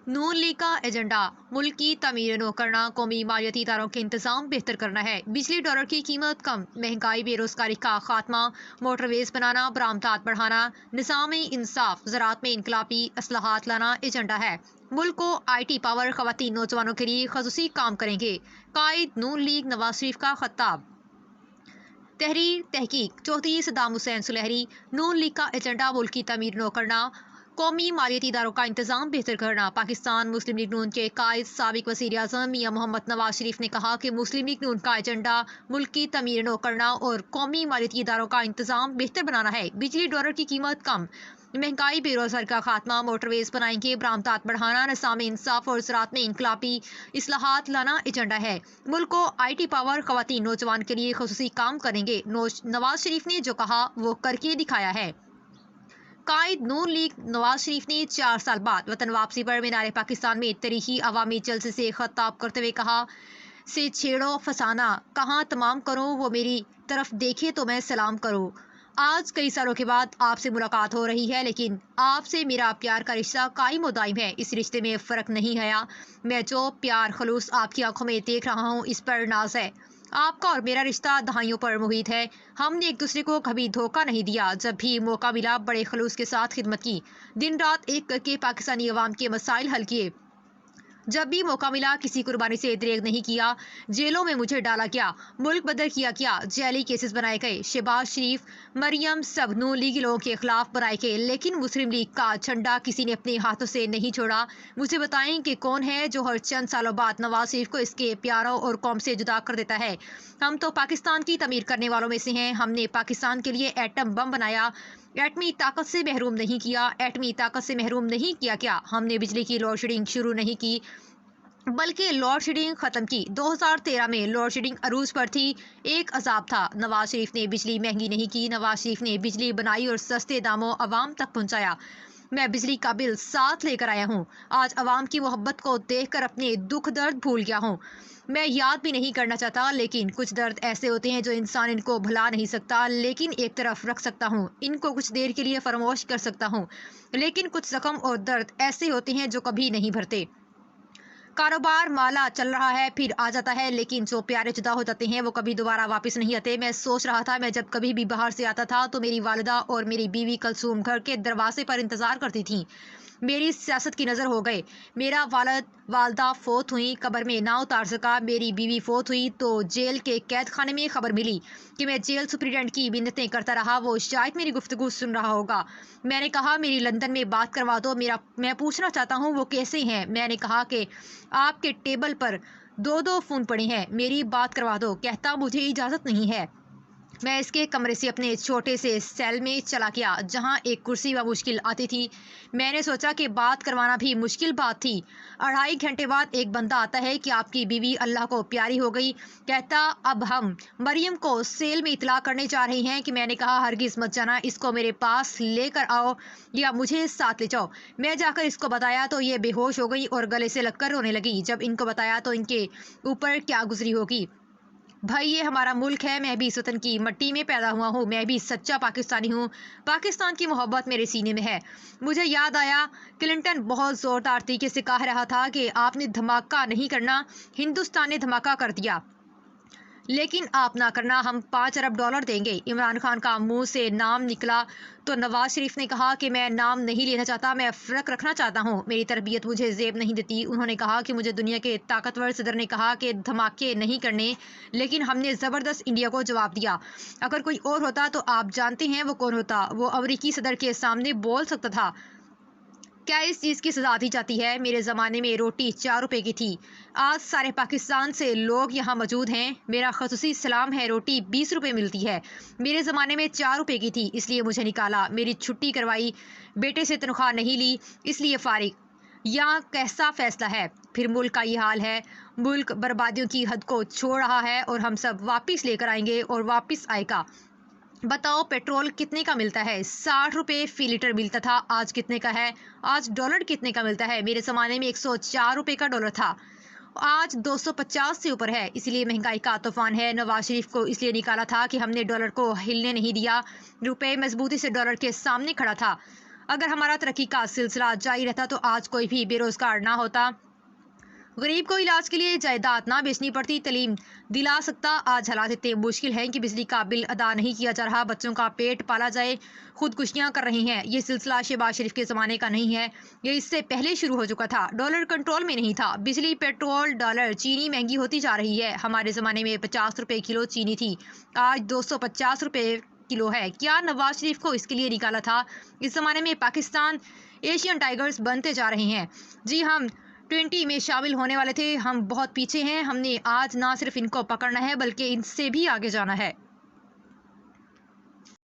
नून league का agenda मुल्क की तमीर नो करना, कौमी मालियाती इदारों के इंतजाम बेहतर करना है, बिजली डॉलर की कीमत कम, महंगाई बेरोजगारी का खात्मा, मोटरवेज बनाना, बरामदात बढ़ाना, निज़ाम इंसाफ, ज़राअत में इनकलाबी असलाहत लाना एजेंडा है। मुल्क को IT पावर ख़वातीन नौजवानों के लिए खसूसी काम करेंगे। कायद नून लीग नवाज शरीफ का खिताब। तहरीर तहकीक चौधरी सद्दाम हुसैन सुलहरी। नून लीग का एजेंडा मुल्क की तमीर नो करना, कौमी मालियाती इदारों का इंतजाम बेहतर करना। पाकिस्तान मुस्लिम लीग नून के कायद साबिक वज़ीर आज़म मियां मोहम्मद नवाज शरीफ ने कहा कि मुस्लिम लीग नून का एजेंडा मुल्क की तमीर नो करना और कौमी मालियाती इदारों का इंतजाम बेहतर बनाना है। बिजली डॉलर की कीमत कम, महंगाई बेरोजगारी का खात्मा, मोटरवेज बनाएंगे, बरामदात बढ़ाना, निज़ाम इंसाफ और ज़राअत में इनकलाबी इस्लाहात लाना एजेंडा है। मुल्क को IT पावर ख़वातीन नौजवान के लिए खसूसी काम करेंगे। नवाज शरीफ ने जो कहा वो करके दिखाया है। कायद नून लीग नवाज शरीफ ने 4 साल बाद वतन वापसी पर मीनार पाकिस्तान में तारीखी अवामी जलसे से खिताब करते हुए कहा, से छेड़ो फसाना कहाँ तमाम करो, वो मेरी तरफ देखे तो मैं सलाम करूँ। आज कई सालों के बाद आपसे मुलाकात हो रही है, लेकिन आपसे मेरा प्यार का रिश्ता कायम व दायम है। इस रिश्ते में फ़र्क नहीं आया। मैं जो प्यार खलूस आपकी आंखों में देख रहा हूँ, इस पर नाज है। आपका और मेरा रिश्ता दहाइयों पर मुहित है। हमने एक दूसरे को कभी धोखा नहीं दिया। जब भी मौका मिला बड़े खलूस के साथ खिदमत की, दिन रात एक करके पाकिस्तानी अवाम के मसाइल हल किए। जब भी मौका मिला किसी कुर्बानी से दरेग नहीं किया। जेलों में मुझे डाला गया, मुल्क बदर किया गया, जैली केसेस बनाए गए। शहबाज शरीफ, मरियम, सब नून लीगी लोगों के खिलाफ बनाए गए, लेकिन मुस्लिम लीग का झंडा किसी ने अपने हाथों से नहीं छोड़ा। मुझे बताएं कि कौन है जो हर चंद सालों बाद नवाज शरीफ को इसके प्यारों और कौम से जुदा कर देता है। हम तो पाकिस्तान की तमीर करने वालों में से हैं। हमने पाकिस्तान के लिए एटम बम बनाया, एटमी ताकत से महरूम नहीं किया। एटमी ताकत से महरूम नहीं किया क्या? हमने बिजली की लोड शेडिंग शुरू नहीं की, बल्कि लोड शेडिंग खत्म की। 2013 में लोड शेडिंग अरूज पर थी, एक अजाब था। नवाज शरीफ ने बिजली महंगी नहीं की, नवाज शरीफ ने बिजली बनाई और सस्ते दामों अवाम तक पहुंचाया। मैं बिजली का बिल साथ लेकर आया हूँ। आज अवाम की मोहब्बत को देखकर अपने दुख दर्द भूल गया हूँ। मैं याद भी नहीं करना चाहता, लेकिन कुछ दर्द ऐसे होते हैं जो इंसान इनको भुला नहीं सकता, लेकिन एक तरफ रख सकता हूँ। इनको कुछ देर के लिए फरामोश कर सकता हूँ, लेकिन कुछ जख्म और दर्द ऐसे होते हैं जो कभी नहीं भरते। कारोबार माला चल रहा है, फिर आ जाता है, लेकिन जो प्यारे जुदा हो जाते हैं वो कभी दोबारा वापस नहीं आते। मैं सोच रहा था, मैं जब कभी भी बाहर से आता था तो मेरी वालिदा और मेरी बीवी कलसूम घर के दरवाजे पर इंतज़ार करती थी। मेरी सियासत की नज़र हो गए। मेरा वालदा फोत हुई, कब्र में ना उतार सका। मेरी बीवी फोत हुई तो जेल के कैद खाने में खबर मिली कि मैं जेल सुप्रीडेंट की मिन्नतें करता रहा। वो शायद मेरी गुफ्तगू सुन रहा होगा। मैंने कहा, मेरी लंदन में बात करवा दो, मैं पूछना चाहता हूँ वो कैसे हैं। मैंने कहा कि आपके टेबल पर 2-2 फ़ोन पड़े हैं, मेरी बात करवा दो। कहता, मुझे इजाज़त नहीं है। मैं इसके कमरे से अपने छोटे से सेल में चला गया, जहां एक कुर्सी व मुश्किल आती थी। मैंने सोचा कि बात करवाना भी मुश्किल बात थी। 2.5 घंटे बाद एक बंदा आता है कि आपकी बीवी अल्लाह को प्यारी हो गई। कहता, अब हम मरियम को सेल में इतला करने जा रहे हैं। कि मैंने कहा, हरगिज़ मत जाना, इसको मेरे पास लेकर आओ या मुझे साथ ले जाओ। मैं जाकर इसको बताया तो ये बेहोश हो गई और गले से लगकर रोने लगी। जब इनको बताया तो इनके ऊपर क्या गुजरी होगी। भाई, ये हमारा मुल्क है, मैं भी इस वतन की मट्टी में पैदा हुआ हूँ, मैं भी सच्चा पाकिस्तानी हूँ। पाकिस्तान की मोहब्बत मेरे सीने में है। मुझे याद आया, क्लिंटन बहुत ज़ोरदार तरीके से कह रहा था कि आपने धमाका नहीं करना, हिंदुस्तान ने धमाका कर दिया, लेकिन आप ना करना, हम 5 अरब डॉलर देंगे। इमरान खान का मुंह से नाम निकला तो नवाज शरीफ ने कहा कि मैं नाम नहीं लेना चाहता, मैं फ़र्क रखना चाहता हूँ। मेरी तरबियत मुझे जेब नहीं देती। उन्होंने कहा कि मुझे दुनिया के ताकतवर सदर ने कहा कि धमाके नहीं करने, लेकिन हमने ज़बरदस्त इंडिया को जवाब दिया। अगर कोई और होता तो आप जानते हैं वो कौन होता, वो अमरीकी सदर के सामने बोल सकता था। क्या इस चीज़ की सजा दी जाती है? मेरे ज़माने में रोटी 4 रुपए की थी। आज सारे पाकिस्तान से लोग यहाँ मौजूद हैं। मेरा खसूसी सलाम है, रोटी 20 रुपए मिलती है। मेरे ज़माने में 4 रुपए की थी, इसलिए मुझे निकाला। मेरी छुट्टी करवाई, बेटे से तनख्वाह नहीं ली, इसलिए फारिग। यहाँ कैसा फैसला है? फिर मुल्क का ये हाल है। मुल्क बर्बादियों की हद को छोड़ रहा है और हम सब वापस लेकर आएंगे और वापस आएगा। बताओ, पेट्रोल कितने का मिलता है? 60 रुपये फ़ी लीटर मिलता था, आज कितने का है? आज डॉलर कितने का मिलता है? मेरे ज़माने में 104 रुपये का डॉलर था, आज 250 से ऊपर है। इसलिए महंगाई का तूफान है। नवाज शरीफ को इसलिए निकाला था कि हमने डॉलर को हिलने नहीं दिया। रुपये मजबूती से डॉलर के सामने खड़ा था। اگر ہمارا ترقی کا سلسلہ جاری رہتا تو آج کوئی بھی بے روزگار نہ ہوتا، غریب کو علاج کے لیے جائیداد نہ بیچنی پڑتی، تعلیم دلا سکتا۔ آج حالات اتنے مشکل ہیں کہ بجلی کا بل ادا نہیں کیا جا رہا، بچوں کا پیٹ پالا جائے، خودکشیاں کر رہی ہیں۔ یہ سلسلہ شہباز شریف کے زمانے کا نہیں ہے، یہ اس سے پہلے شروع ہو چکا تھا۔ ڈالر کنٹرول میں نہیں تھا، بجلی، پیٹرول، ڈالر، چینی مہنگی ہوتی جا رہی ہے۔ ہمارے زمانے میں 50 روپے کلو چینی تھی، آج 250 روپے کلو ہے۔ کیا نواز شریف کو اس کے لیے نکالا تھا؟ اس زمانے میں پاکستان ایشین ٹائیگرز بنتے جا رہے ہیں۔ جی، ہم 20 میں شامل ہونے والے تھے، ہم بہت پیچھے ہیں۔ ہم نے آج نہ صرف ان کو پکڑنا ہے بلکہ ان سے بھی آگے جانا ہے۔